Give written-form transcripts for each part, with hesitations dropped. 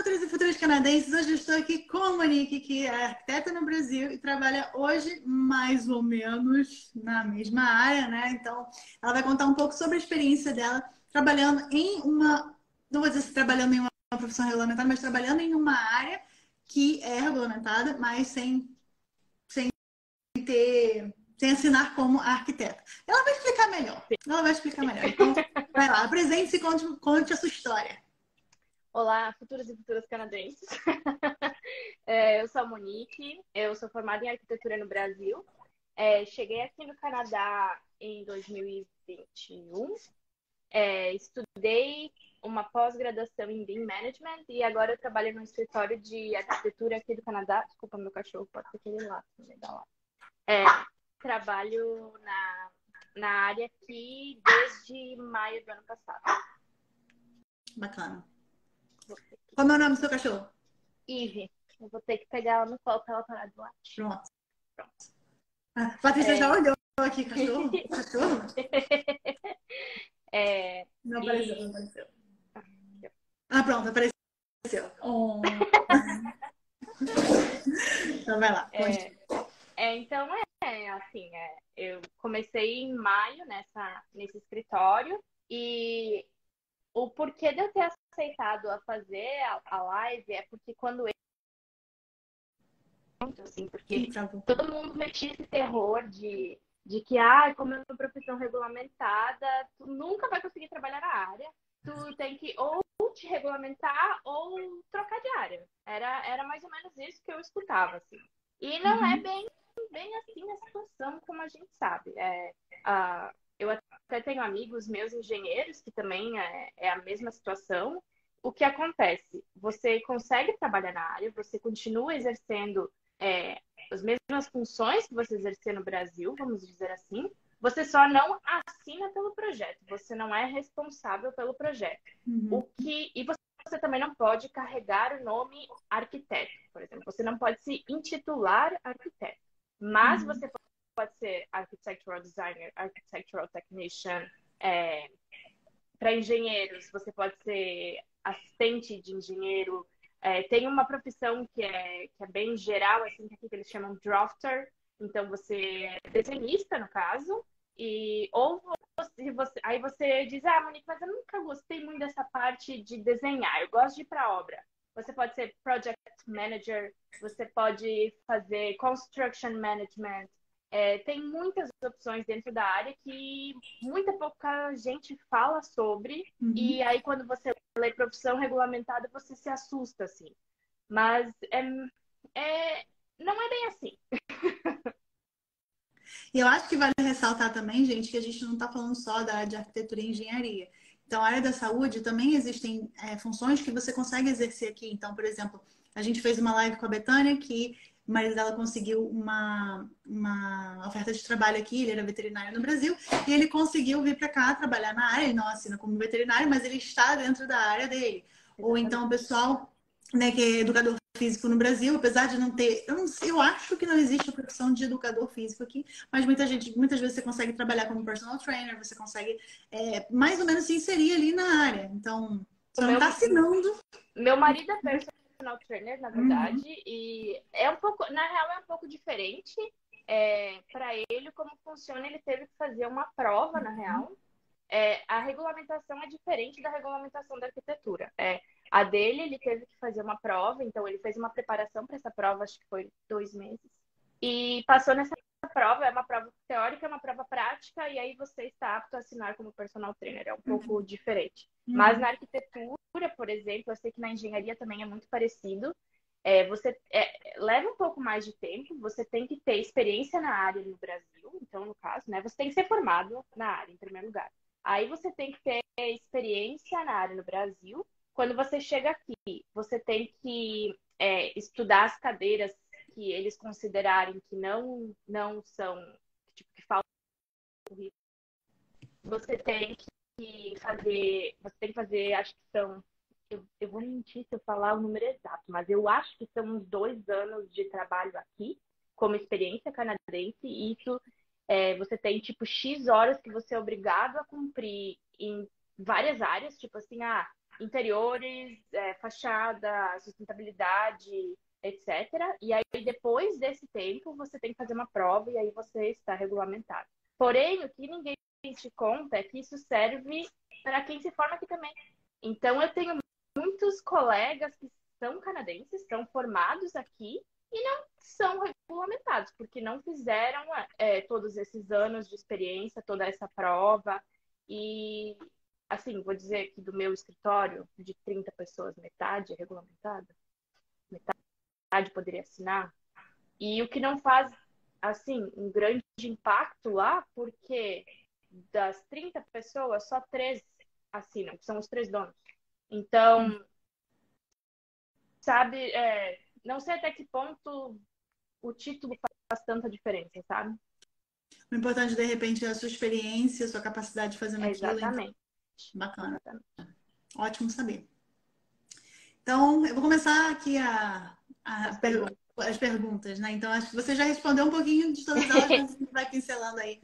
futuros e futuras canadenses! Hoje eu estou aqui com a Monique, que é arquiteta no Brasil e trabalha hoje mais ou menos na mesma área, né? Então, ela vai contar um pouco sobre a experiência dela trabalhando em uma, não vou dizer se trabalhando em uma profissão regulamentada, mas trabalhando em uma área que é regulamentada, mas sem assinar como arquiteta. Ela vai explicar melhor. Ela vai explicar melhor. Então, vai lá, apresente-se e conte a sua história. Olá, futuros e futuras canadenses. Eu sou a Monique, eu sou formada em arquitetura no Brasil. Cheguei aqui no Canadá em 2021. Estudei uma pós-graduação em BIM Management e agora eu trabalho no escritório de arquitetura aqui do Canadá. Desculpa, meu cachorro, pode ser aquele lá, no meio da lá. Trabalho na área aqui desde maio do ano passado. Bacana. Qual é o nome do seu cachorro? Eve. Eu vou ter que pegar ela no colo pra ela parar de latir. Pronto. A Patrícia já olhou aqui, cachorro? Cachorro? Não apareceu, não apareceu. Ah, pronto, apareceu. Oh. Então vai lá. Então, assim, eu comecei em maio nesse escritório e o porquê de eu ter aceitado a fazer a live é porque quando assim, porque todo mundo metia esse terror de que, como é uma profissão regulamentada, tu nunca vai conseguir trabalhar na área, tu tem que ou te regulamentar ou trocar de área. Era mais ou menos isso que eu escutava, assim. E não é bem assim a situação como a gente sabe. Eu até tenho amigos meus engenheiros que também é a mesma situação. O que acontece? Você consegue trabalhar na área, você continua exercendo as mesmas funções que você exercia no Brasil, vamos dizer assim, você só não assina pelo projeto, você não é responsável pelo projeto. E você também não pode carregar o nome arquiteto, por exemplo. Você não pode se intitular arquiteto, mas você pode ser architectural designer, architectural technician. Para engenheiros, você pode ser assistente de engenheiro. Tem uma profissão que é bem geral, assim, que eles chamam drafter. Então, você é desenhista, no caso, aí você diz, Monique, mas eu nunca gostei muito dessa parte de desenhar, eu gosto de ir para obra. Você pode ser project manager, você pode fazer construction management. Tem muitas opções dentro da área que muita pouca gente fala sobre. E aí, quando você lê profissão regulamentada, você se assusta, assim. Mas não é bem assim. E eu acho que vale ressaltar também, gente, que a gente não está falando só da área de arquitetura e engenharia. Então, a área da saúde também existem funções que você consegue exercer aqui. Então, por exemplo, a gente fez uma live com a Betânia, que o marido dela conseguiu uma oferta de trabalho aqui, ele era veterinário no Brasil, e ele conseguiu vir para cá trabalhar na área. Ele não assina como veterinário, mas ele está dentro da área dele. Ou então o pessoal, né, que é educador físico no Brasil, apesar de não ter, eu acho que não existe a profissão de educador físico aqui, mas muitas vezes você consegue trabalhar como personal trainer, você consegue mais ou menos se inserir ali na área. Então, você não está assinando. Meu marido é personal trainer, na verdade, e é um pouco, na real, é um pouco diferente. Para ele, como funciona, ele teve que fazer uma prova, na real. A regulamentação é diferente da regulamentação da arquitetura. A dele, ele teve que fazer uma prova, então ele fez uma preparação para essa prova, acho que foi 2 meses, e passou nessa prova. É uma prova teórica, é uma prova prática, e aí você está apto a assinar como personal trainer. É um pouco diferente. Mas na arquitetura, por exemplo, eu sei que na engenharia também é muito parecido. Você leva um pouco mais de tempo, você tem que ter experiência na área no Brasil, então, no caso, né, você tem que ser formado na área, em primeiro lugar. Aí você tem que ter experiência na área no Brasil. Quando você chega aqui, você tem que estudar as cadeiras que eles considerarem que não são, tipo, que faltam. Você tem que fazer, acho que são, eu vou mentir se eu falar o número exato, mas eu acho que são uns 2 anos de trabalho aqui, como experiência canadense, e isso você tem, tipo, X horas que você é obrigado a cumprir em várias áreas, tipo assim, interiores, fachada, sustentabilidade, etc. E aí, depois desse tempo, você tem que fazer uma prova e aí você está regulamentado. Porém, o que ninguém te conta é que isso serve para quem se forma aqui também. Então, eu tenho muitos colegas que são canadenses, são formados aqui e não são regulamentados, porque não fizeram todos esses anos de experiência, toda essa prova. E, assim, vou dizer que do meu escritório, de 30 pessoas, metade é regulamentada, metade poderia assinar. E o que não faz, assim, um grande impacto lá, porque das 30 pessoas, só 3 assinam, que são os 3 donos. Então, sabe, não sei até que ponto o título faz tanta diferença, sabe? O importante, de repente, é a sua experiência, a sua capacidade de fazer naquilo. Então, Exatamente. bacana. Exatamente. Ótimo saber. Então, eu vou começar aqui as perguntas, né? Então, acho que você já respondeu um pouquinho de todas elas, mas a gente vai pincelando aí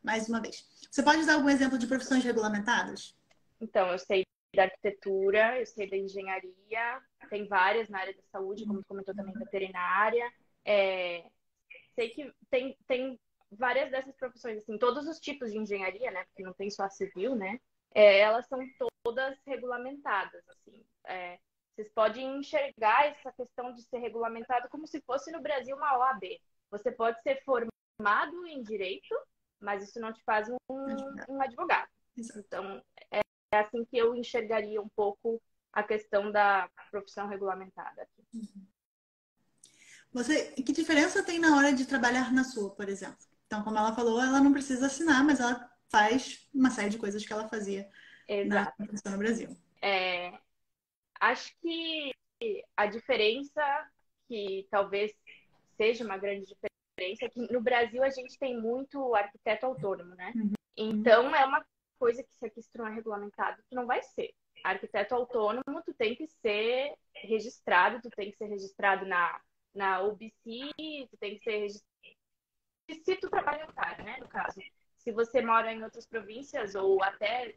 mais uma vez. Você pode dar algum exemplo de profissões regulamentadas? Então, eu sei da arquitetura, eu sei da engenharia, tem várias na área da saúde, como comentou também, veterinária. Sei que tem várias dessas profissões, assim, todos os tipos de engenharia, né? Porque não tem só a civil, né? Elas são todas regulamentadas, assim. Vocês podem enxergar essa questão de ser regulamentado como se fosse no Brasil uma OAB. Você pode ser formado em direito, mas isso não te faz um advogado. Exato. Então, é assim que eu enxergaria um pouco a questão da profissão regulamentada aqui. Que diferença tem na hora de trabalhar na sua, por exemplo? Então, como ela falou, ela não precisa assinar, mas ela faz uma série de coisas que ela fazia na Exato. profissão no Brasil. Acho que a diferença, que talvez seja uma grande diferença, é que no Brasil a gente tem muito arquiteto autônomo, né? Então, é uma coisa que se aqui se tornar regulamentado, tu não vai ser. Arquiteto autônomo, tu tem que ser registrado, tu tem que ser registrado na UBC, tu tem que ser registrado se tu trabalha em Ontário, né, no caso. Se você mora em outras províncias ou até,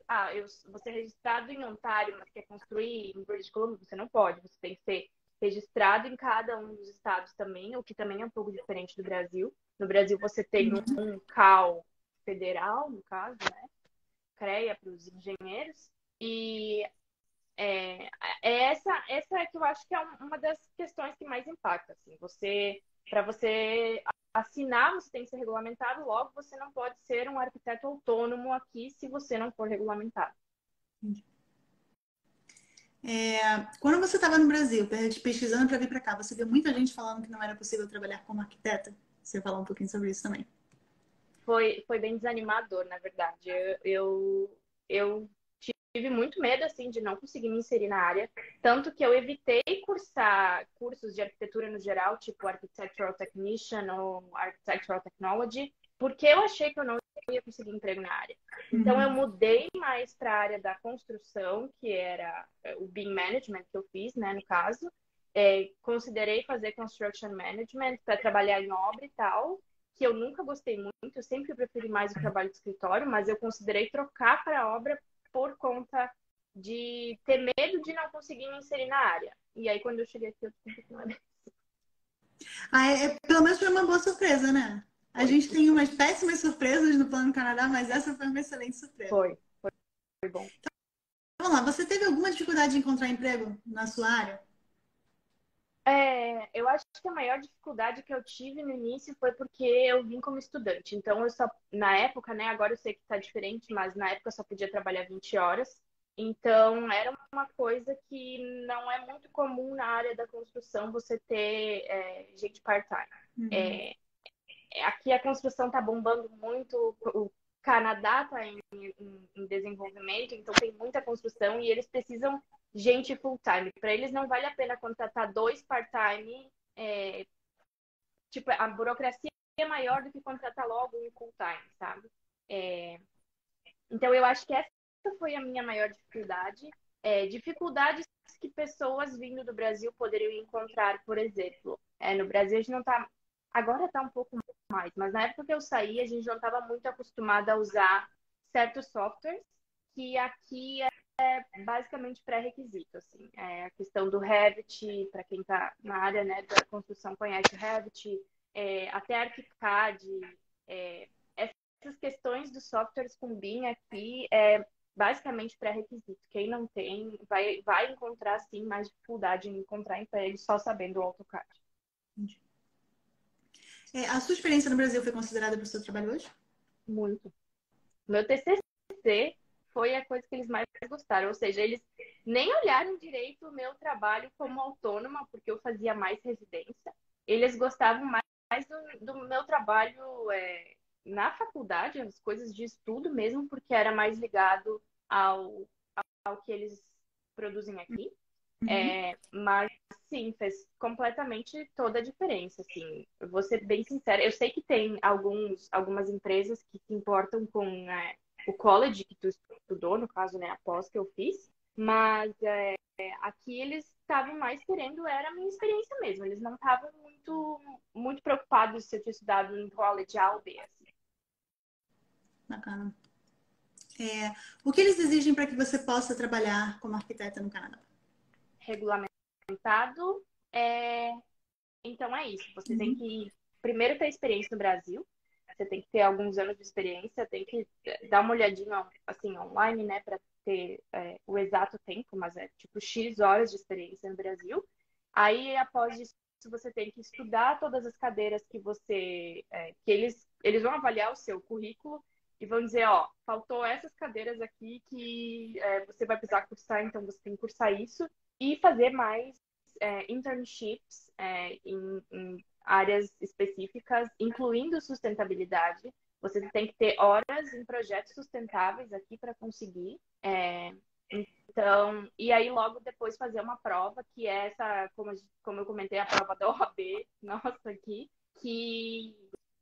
você é registrado em Ontário, mas quer construir em British Columbia, você não pode. Você tem que ser registrado em cada um dos estados também, o que também é um pouco diferente do Brasil. No Brasil você tem um CAL federal, no caso, né? CREA para os engenheiros. E essa é que eu acho que é uma das questões que mais impacta. Assim, para você assinar, você tem que ser regulamentado, logo você não pode ser um arquiteto autônomo aqui se você não for regulamentado. Quando você estava no Brasil, pesquisando para vir para cá, você viu muita gente falando que não era possível trabalhar como arquiteta? Você falar um pouquinho sobre isso também. Foi bem desanimador, na verdade. Eu tive muito medo, assim, de não conseguir me inserir na área. Tanto que eu evitei cursar cursos de arquitetura no geral, tipo Architectural Technician ou Architectural Technology, porque eu achei que eu não ia conseguir emprego na área. Então, eu mudei mais para a área da construção, que era o BIM Management que eu fiz, né, no caso. Considerei fazer Construction Management para trabalhar em obra e tal, que eu nunca gostei muito, eu sempre preferi mais o trabalho de escritório, mas eu considerei trocar para a obra por conta de ter medo de não conseguir me inserir na área. E aí, quando eu cheguei aqui, eu descobri que não era pelo menos foi uma boa surpresa, né? A gente tem umas péssimas surpresas no Plano Canadá, mas essa foi uma excelente surpresa. Foi bom. Então, vamos lá, você teve alguma dificuldade de encontrar emprego na sua área? Eu acho que a maior dificuldade que eu tive no início foi porque eu vim como estudante. Então, eu só, na época, né, agora eu sei que está diferente, mas na época eu só podia trabalhar 20 horas. Então, era uma coisa que não é muito comum na área da construção você ter gente part-time. Aqui a construção está bombando muito, o Canadá está em desenvolvimento, então tem muita construção e eles precisam gente full-time. Para eles não vale a pena contratar 2 part-time, tipo, a burocracia é maior do que contratar logo um full-time, sabe? Então eu acho que essa foi a minha maior dificuldade. Dificuldades que pessoas vindo do Brasil poderiam encontrar, por exemplo. No Brasil a gente não está. Agora está um pouco mais, mas na época que eu saí, a gente não estava muito acostumada a usar certos softwares que aqui basicamente pré-requisito, assim. A questão do Revit, para quem está na área, né, da construção conhece o Revit, até ArchiCAD, essas questões dos softwares com BIM aqui é basicamente pré-requisito. Quem não tem vai encontrar, sim, mais dificuldade em encontrar emprego só sabendo o AutoCAD. Entendi. A sua experiência no Brasil foi considerada para o seu trabalho hoje? Muito. Meu TCC foi a coisa que eles mais gostaram. Ou seja, eles nem olharam direito o meu trabalho como autônoma, porque eu fazia mais residência. Eles gostavam mais do meu trabalho na faculdade, as coisas de estudo mesmo, porque era mais ligado ao que eles produzem aqui. Mas, sim, fez completamente toda a diferença, assim. Eu vou ser bem sincera. Eu sei que tem algumas empresas que se importam com o college que tu estudou, no caso, né, a pós que eu fiz, mas aqui eles estavam mais querendo, era a minha experiência mesmo. Eles não estavam muito preocupados se eu tinha estudado em college A ou B, assim. Bacana. O que eles exigem para que você possa trabalhar como arquiteta no Canadá? Regulamentado. Então é isso. Você tem que primeiro ter experiência no Brasil. Você tem que ter alguns anos de experiência. Tem que dar uma olhadinha assim online, né, para ter o exato tempo, mas é tipo X horas de experiência no Brasil. Aí após isso você tem que estudar todas as cadeiras que que eles vão avaliar o seu currículo e vão dizer, ó, faltou essas cadeiras aqui que você vai precisar cursar, então você tem que cursar isso e fazer mais internships em áreas específicas, incluindo sustentabilidade. Você tem que ter horas em projetos sustentáveis aqui para conseguir. Então, e aí logo depois fazer uma prova, que é essa, como eu comentei, a prova da OAB, nossa, aqui, que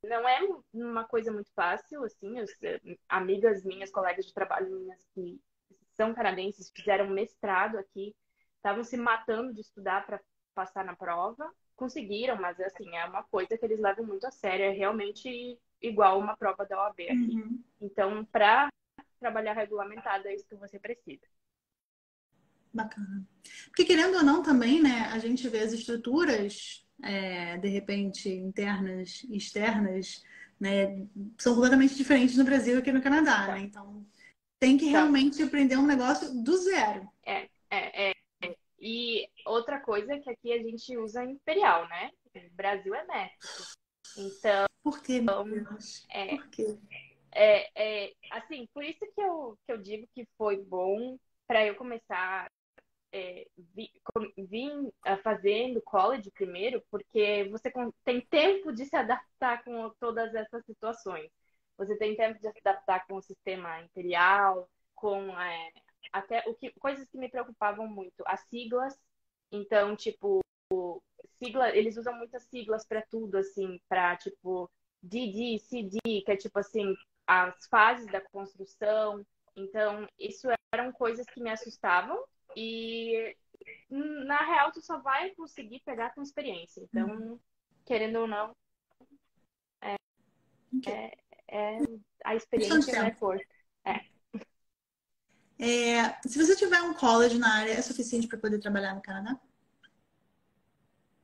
não é uma coisa muito fácil, assim, amigas minhas, colegas de trabalho minhas que são canadenses, fizeram mestrado aqui, estavam se matando de estudar para passar na prova, conseguiram, mas assim, é uma coisa que eles levam muito a sério, é realmente igual uma prova da OAB aqui. Então, para trabalhar regulamentado, é isso que você precisa. Bacana. Porque querendo ou não também, né, a gente vê as estruturas, de repente, internas e externas, né, são completamente diferentes no Brasil e aqui no Canadá, né? Então, tem que realmente aprender um negócio do zero. E outra coisa é que aqui a gente usa imperial, né? O Brasil é métrico. Então, por quê, meu Deus? Por quê? Assim, por isso que eu digo que foi bom para eu começar vim fazendo college primeiro, porque você tem tempo de se adaptar com todas essas situações. Você tem tempo de se adaptar com o sistema imperial, com até coisas que me preocupavam muito, as siglas. Então, tipo, eles usam muitas siglas para tudo, assim, para tipo DD, CD, que é tipo assim, as fases da construção. Então, isso eram coisas que me assustavam e na real tu só vai conseguir pegar com experiência. Então, querendo ou não, a experiência não é força. Se você tiver um college na área, é suficiente para poder trabalhar no Canadá?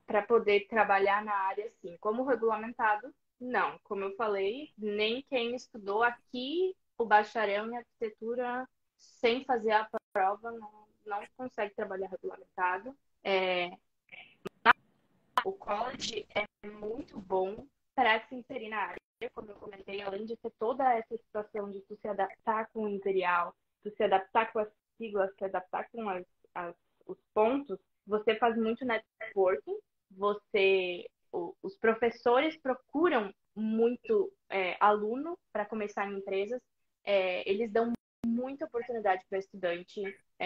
Para poder trabalhar na área, sim. Como regulamentado, não. Como eu falei, nem quem estudou aqui o bacharel em arquitetura sem fazer a prova não consegue trabalhar regulamentado. O college é muito bom para se inserir na área, como eu comentei, além de ter toda essa situação de tu se adaptar com o imperial, tu se adaptar com as siglas, se adaptar com os pontos, você faz muito networking, os professores procuram muito aluno para começar em empresas, eles dão muita oportunidade para estudante.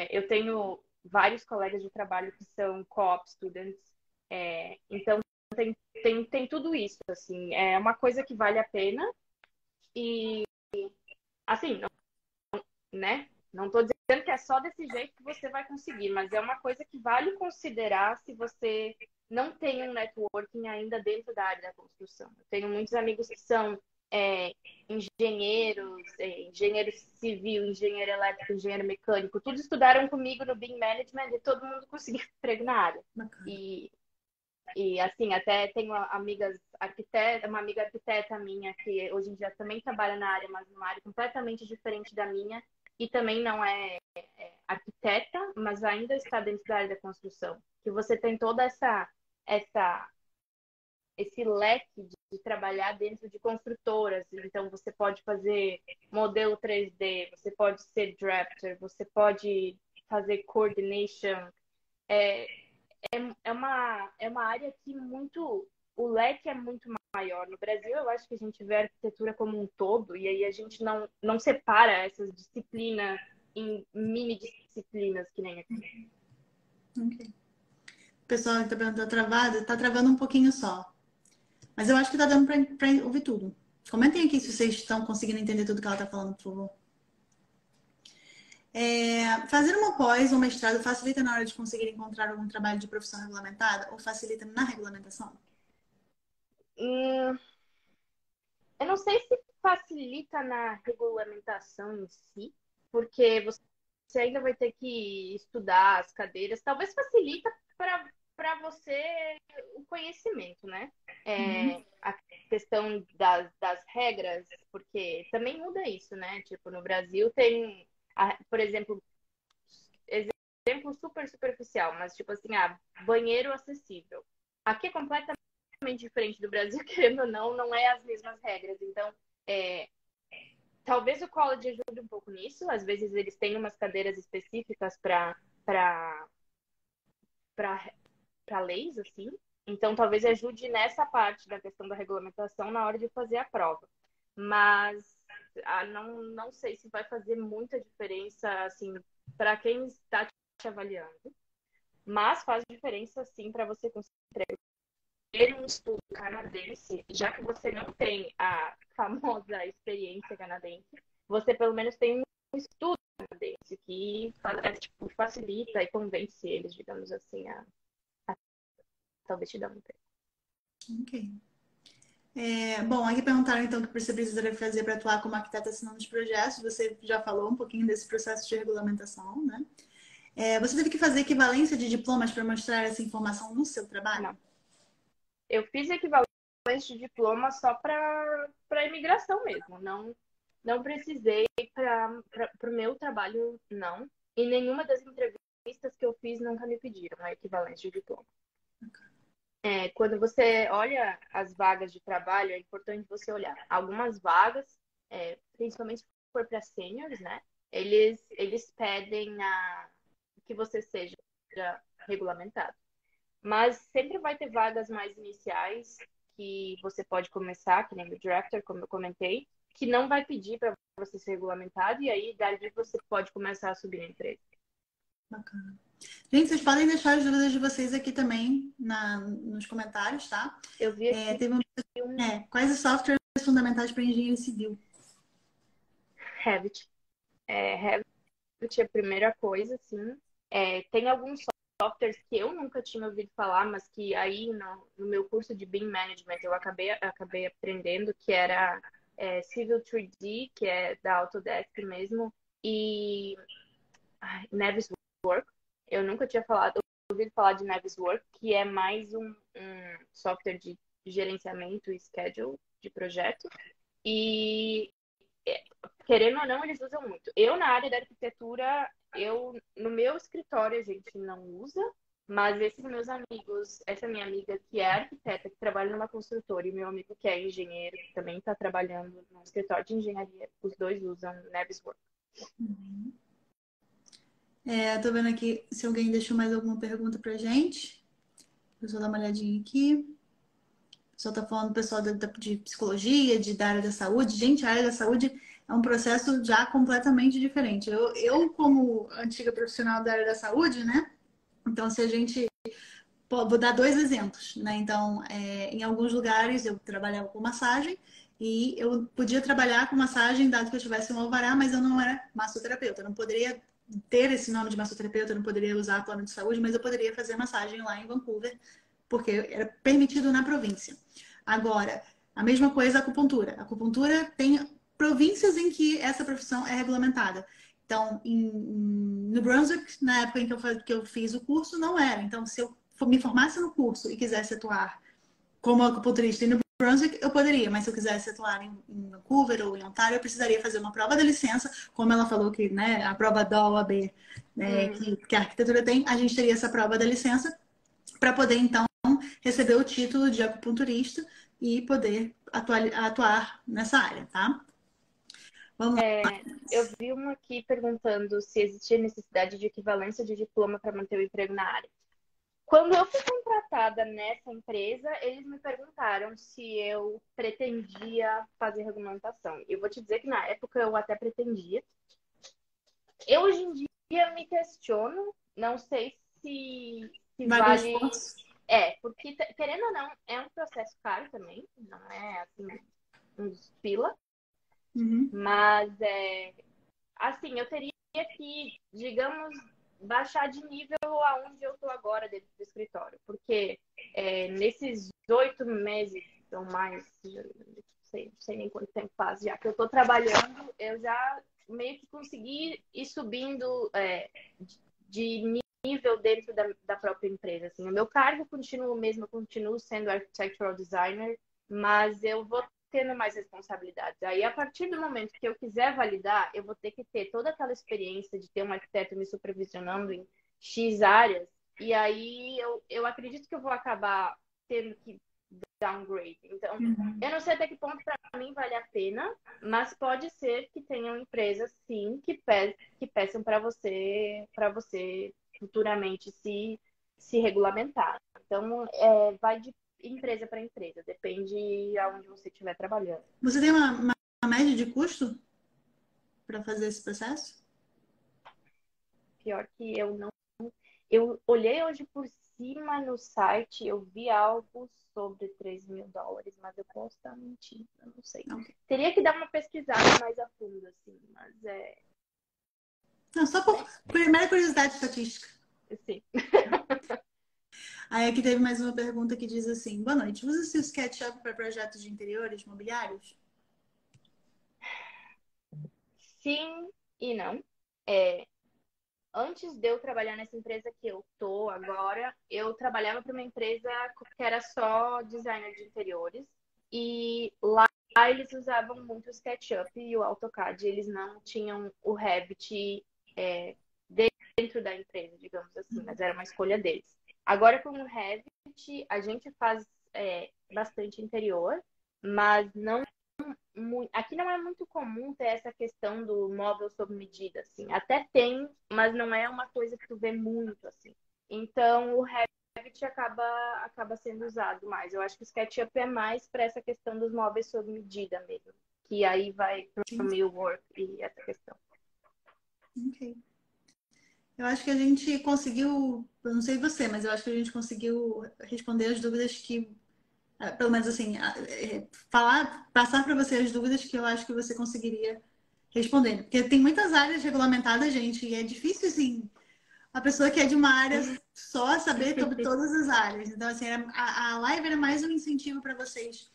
Eu tenho vários colegas de trabalho que são co-op students, então tem tudo isso, assim, é uma coisa que vale a pena e, assim, né? Não estou dizendo que é só desse jeito que você vai conseguir, mas é uma coisa que vale considerar se você não tem um networking ainda dentro da área da construção. Eu tenho muitos amigos que são engenheiros, engenheiro civil, engenheiro elétrico, engenheiro mecânico, tudo estudaram comigo no BIM Management e todo mundo conseguiu emprego na área. Bacana. E assim, até tenho amigas arquitetas, uma amiga arquiteta minha que hoje em dia também trabalha na área, mas numa área completamente diferente da minha, e também não é arquiteta, mas ainda está dentro da área da construção. Que você tem toda esse leque de trabalhar dentro de construtoras. Então, você pode fazer modelo 3D, você pode ser drafter, você pode fazer coordination. É uma área que o leque é muito maior. No Brasil, eu acho que a gente vê a arquitetura como um todo, e aí a gente não separa essas disciplinas em mini disciplinas, que nem aqui. Ok. O pessoal que está perguntando, tá travando um pouquinho só. Mas eu acho que tá dando para ouvir tudo. Comentem aqui se vocês estão conseguindo entender tudo que ela está falando, por favor. Fazer uma pós ou mestrado facilita na hora de conseguir encontrar algum trabalho de profissão regulamentada ou facilita na regulamentação? Eu não sei se facilita na regulamentação em si, porque você ainda vai ter que estudar as cadeiras. Talvez facilita para você o conhecimento, né? A questão das regras, porque também muda isso, né? Tipo, no Brasil tem, por exemplo, exemplo super superficial, mas tipo assim, banheiro acessível. Aqui é completamente diferente do Brasil, querendo ou não é as mesmas regras. Então, talvez o college ajude um pouco nisso. Às vezes eles têm umas cadeiras específicas para leis, assim. Então, talvez ajude nessa parte da questão da regulamentação na hora de fazer a prova. Mas não sei se vai fazer muita diferença, assim, para quem está te avaliando. Mas faz diferença, sim, para você conseguir ter um estudo canadense, já que você não tem a famosa experiência canadense, você pelo menos tem um estudo canadense que tipo, facilita e convence eles, digamos assim, a talvez te dar um tempo. Ok. Bom, aqui perguntaram então o que você precisaria fazer para atuar como arquiteta assinando os projetos. Você já falou um pouquinho desse processo de regulamentação, né? Você teve que fazer equivalência de diplomas para mostrar essa informação no seu trabalho? Não. Eu fiz equivalência de diploma só para imigração mesmo. Não precisei para o meu trabalho, não. E nenhuma das entrevistas que eu fiz nunca me pediram a equivalência de diploma. Quando você olha as vagas de trabalho, é importante você olhar. Algumas vagas, principalmente se for para seniors, né? Eles pedem que você seja regulamentado. Mas sempre vai ter vagas mais iniciais que você pode começar, que nem o drafter, como eu comentei, que não vai pedir para você ser regulamentado, e aí dali você pode começar a subir na empresa. Bacana. Gente, vocês podem deixar as dúvidas de vocês aqui também nos comentários, tá? Eu vi aqui quais os softwares fundamentais para engenharia civil? Revit. Revit é a primeira coisa, assim. Tem alguns softwares que eu nunca tinha ouvido falar, mas que aí no meu curso de BIM Management eu acabei aprendendo, que era Civil 3D, que é da Autodesk mesmo, e Navisworks. Eu nunca tinha ouvido falar de Navisworks, que é mais um software de gerenciamento e schedule de projeto. E querendo ou não, eles usam muito. Eu, na área da arquitetura, no meu escritório, a gente não usa, mas esses meus amigos, essa minha amiga que é arquiteta, que trabalha numa construtora, e meu amigo que é engenheiro, que também está trabalhando no escritório de engenharia, os dois usam Navisworks. Tô vendo aqui se alguém deixou mais alguma pergunta pra gente. Deixa eu dar uma olhadinha aqui. O pessoal tá falando, pessoal de psicologia, da área da saúde. Gente, a área da saúde é um processo já completamente diferente. Eu como antiga profissional da área da saúde, né? Então, se a gente... Vou dar dois exemplos, né? Então, em alguns lugares eu trabalhava com massagem e eu podia trabalhar com massagem dado que eu tivesse um alvará, mas eu não era massoterapeuta. Eu não poderia ter esse nome de massoterapeuta, eu não poderia usar plano de saúde, mas eu poderia fazer massagem lá em Vancouver, porque era permitido na província. Agora, A mesma coisa a acupuntura. A acupuntura tem províncias em que essa profissão é regulamentada. Então, no Brunswick, na época em que eu fiz o curso, não era. Então, se eu me formasse no curso e quisesse atuar como acupunturista no Brunswick, eu poderia, mas se eu quisesse atuar em Vancouver ou em Ontário, eu precisaria fazer uma prova da licença, como ela falou que, né, a prova da OAB, né, que a arquitetura tem, a gente teria essa prova da licença para poder, então, receber o título de acupunturista e poder atuar nessa área, tá? Vamos lá. Eu vi uma aqui perguntando se existia necessidade de equivalência de diploma para manter o emprego na área. Quando eu fui contratada nessa empresa, eles me perguntaram se eu pretendia fazer regulamentação. Eu vou te dizer que na época eu até pretendia. Eu hoje em dia me questiono, não sei se vale. Porque querendo ou não, é um processo caro também, não é assim, uns pila. Mas assim, eu teria que, digamos, baixar de nível aonde eu estou agora dentro do escritório. Porque nesses 8 meses ou mais, não sei nem quanto tempo faz já que eu estou trabalhando, eu já meio que consegui ir subindo de nível dentro da própria empresa. Assim, o meu cargo continua o mesmo, eu continuo sendo architectural designer, mas eu vou tendo mais responsabilidades. Aí, a partir do momento que eu quiser validar, eu vou ter que ter toda aquela experiência de ter um arquiteto me supervisionando em X áreas, e aí eu acredito que eu vou acabar tendo que downgrade. Então, eu não sei até que ponto para mim vale a pena, mas pode ser que tenham empresas, sim, que peçam para você futuramente se regulamentar. Então, vai de empresa para empresa, depende aonde você estiver trabalhando. Você tem uma média de custo para fazer esse processo? Pior que eu não. Eu olhei hoje por cima no site, eu vi algo sobre $3.000, mas eu posso estar mentindo, eu não sei. Não. Teria que dar uma pesquisada mais a fundo, assim, mas Não, só por primeira curiosidade estatística. Sim. Aí aqui teve mais uma pergunta que diz assim: boa noite, usa-se o SketchUp para projetos de interiores mobiliários? Sim e não. Antes de eu trabalhar nessa empresa que eu tô agora, eu trabalhava para uma empresa que era só designer de interiores. E lá eles usavam muito o SketchUp e o AutoCAD. Eles não tinham o Revit dentro da empresa, digamos assim, mas era uma escolha deles. Agora, com o Revit, a gente faz bastante interior, mas não aqui não é muito comum ter essa questão do móvel sob medida, assim. Até tem, mas não é uma coisa que tu vê muito, assim. Então, o Revit acaba sendo usado mais. Eu acho que o SketchUp é mais para essa questão dos móveis sob medida mesmo. Que aí vai para o millwork e essa questão. Ok. Eu acho que a gente conseguiu, eu não sei você, mas eu acho que a gente conseguiu responder as dúvidas que, pelo menos assim, passar para você as dúvidas que eu acho que você conseguiria responder. Porque tem muitas áreas regulamentadas, gente, e é difícil, assim, a pessoa que é de uma área só saber sobre todas as áreas. Então, assim, a live era mais um incentivo para vocês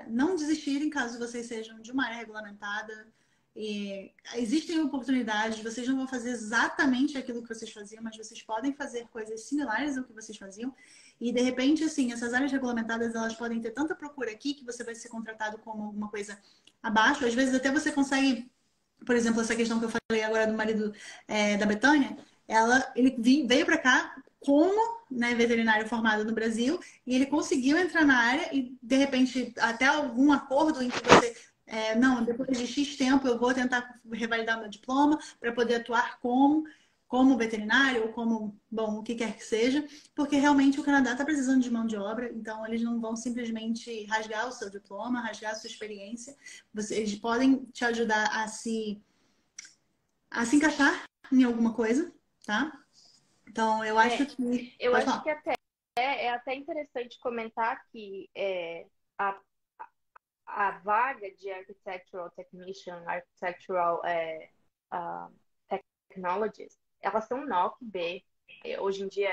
não desistirem caso vocês sejam de uma área regulamentada. Existem oportunidades, vocês não vão fazer exatamente aquilo que vocês faziam, mas vocês podem fazer coisas similares ao que vocês faziam. E, de repente, assim, essas áreas regulamentadas, elas podem ter tanta procura aqui que você vai ser contratado como alguma coisa abaixo. Às vezes, até você consegue, por exemplo, essa questão que eu falei agora do marido da Betânia, ele veio para cá como, né, veterinário formado no Brasil, e ele conseguiu entrar na área e, de repente, até algum acordo em que você não, depois de X tempo eu vou tentar revalidar meu diploma para poder atuar como veterinário ou como, bom, o que quer que seja, porque realmente o Canadá está precisando de mão de obra, então eles não vão simplesmente rasgar o seu diploma, rasgar a sua experiência. Eles podem te ajudar a se encaixar em alguma coisa, tá? Então, eu acho que... Eu Pode acho falar. que é até interessante comentar que a, a vaga de Architectural Technician, Architectural Technologist, elas são NOC B. Hoje em dia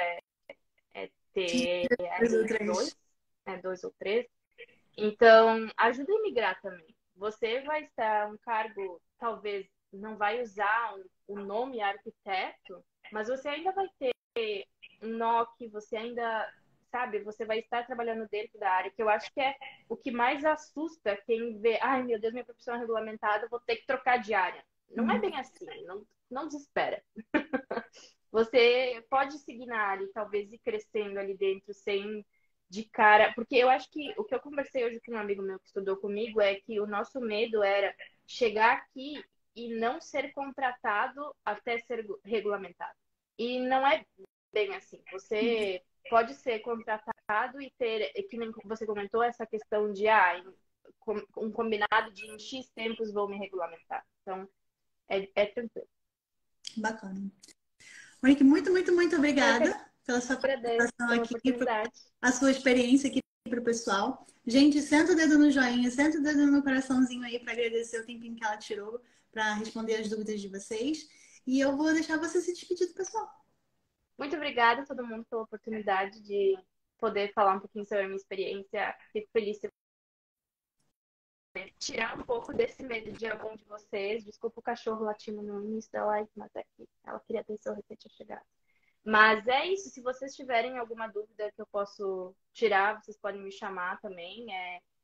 é Dois ou três. TR2, 2 ou 3. Então, ajuda a migrar também. Você vai estar um cargo, talvez não vai usar o nome arquiteto, mas você ainda vai ter um NOC, você ainda, sabe, você vai estar trabalhando dentro da área, que eu acho que é o que mais assusta quem vê, ai meu Deus, minha profissão é regulamentada, vou ter que trocar de área. Não é bem assim, não desespera. Você pode seguir na área e talvez ir crescendo ali dentro sem de cara. Porque eu acho que o que eu conversei hoje com um amigo meu que estudou comigo é que o nosso medo era chegar aqui e não ser contratado até ser regulamentado. E não é bem assim. Você pode ser contratado e ter, que nem você comentou, essa questão de um combinado de em X tempos vou me regulamentar. Então, é tranquilo. Bacana. Monique, muito, muito, muito Eu obrigada pela sua agradeço participação pela aqui, oportunidade. a sua experiência aqui para o pessoal. Gente, senta o dedo no joinha, senta o dedo no coraçãozinho aí para agradecer o tempinho que ela tirou para responder as dúvidas de vocês. E eu vou deixar você se despedir do pessoal. Muito obrigada a todo mundo pela oportunidade de poder falar um pouquinho sobre a minha experiência. Fico feliz de tirar um pouco desse medo de algum de vocês. Desculpa o cachorro latindo no início da live, mas aqui ela queria atenção, de repente eu chegar. Mas é isso. Se vocês tiverem alguma dúvida que eu posso tirar, vocês podem me chamar também.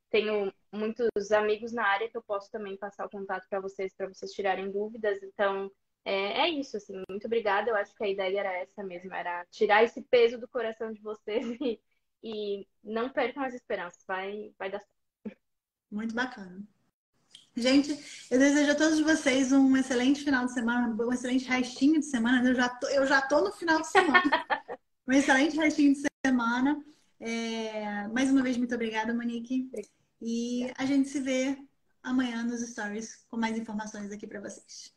Tenho muitos amigos na área que eu posso também passar o contato para vocês tirarem dúvidas. Então, é isso, assim. Muito obrigada. Eu acho que a ideia era essa mesmo, era tirar esse peso do coração de vocês e não percam as esperanças. Vai dar certo. Muito bacana. Gente, eu desejo a todos vocês um excelente final de semana, um excelente restinho de semana. Eu já tô no final de semana. Um excelente restinho de semana. Mais uma vez, muito obrigada, Monique. E a gente se vê amanhã nos stories com mais informações aqui para vocês.